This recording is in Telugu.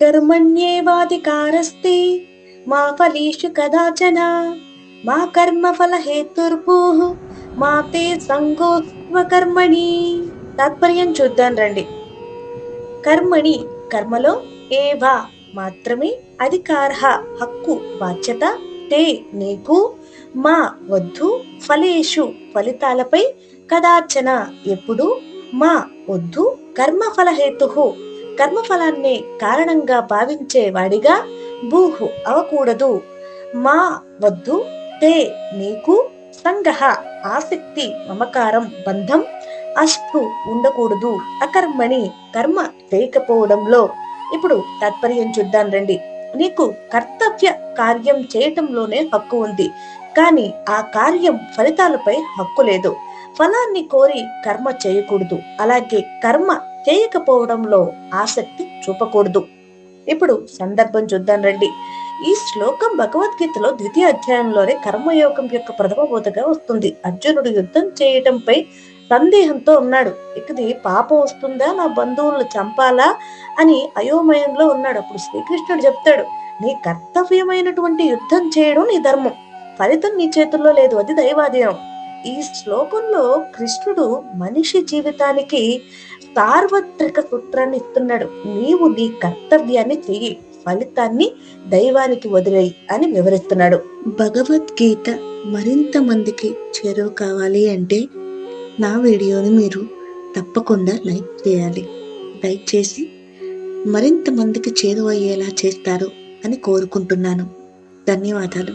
कर्मण्येवाधिकारस्ते मा फलेषु कदाचन మా కర్మఫల హేతుర్భూః మా తే సంగోస్త్వ కర్మణి. తాత్పర్యం చూద్దాం రండి. కర్మణి కర్మలో ఏవా మాత్రమే అధికారః హక్కు బాధ్యత తే నీకు మా వద్దు ఫలేషు ఫలితాలపై కదాచన ఎప్పుడు మా వద్దు కర్మఫల హేతుః కర్మఫలాన్ని కారణంగా భావించే వాడిగా భూహు అవకూడదు. మా వద్దు తే నీకు సంగహ ఆసక్తి మమకారం బంధం అస్తు ఉండకూడదు అకర్మణి కర్మ చేయకపోవడంలో. ఇప్పుడు తాత్పర్యం చూద్దాం రండి. నీకు కర్తవ్య కార్యం చేయటంలోనే హక్కు ఉంది, కానీ ఆ కార్యం ఫలితాలపై హక్కు లేదు. ఫలాన్ని కోరి కర్మ చేయకూడదు, అలాగే కర్మ చేయకపోవడంలో ఆసక్తి చూపకూడదు. ఇప్పుడు సందర్భం చూద్దాం రండి. ఈ శ్లోకం భగవద్గీతలో 2వ అధ్యాయంలోనే కర్మయోగం యొక్క ప్రథమ బోధగా వస్తుంది. అర్జునుడు యుద్ధం చేయటంపై సందేహంతో ఉన్నాడు. ఇది పాపం వస్తుందా, నా బంధువులను చంపాలా అని అయోమయంలో ఉన్నాడు. అప్పుడు శ్రీకృష్ణుడు చెప్తాడు, నీ కర్తవ్యమైనటువంటి యుద్ధం చేయడం నీ ధర్మం, ఫలితం నీ చేతుల్లో లేదు, అది దైవాధీనం. ఈ శ్లోకంలో కృష్ణుడు మనిషి జీవితానికి సార్వత్రిక సూత్రాన్ని ఇస్తున్నాడు. నీవు నీ కర్తవ్యాన్ని చెయ్యి, ఫలితాన్ని దైవానికి వదిలేయి అని వివరిస్తున్నాడు. భగవద్గీత మరింత మందికి చేరువ కావాలి అంటే నా వీడియోని మీరు తప్పకుండా లైక్ చేయాలి. లైక్ చేసి మరింత మందికి చేరువయ్యేలా చేస్తారు అని కోరుకుంటున్నాను. ధన్యవాదాలు.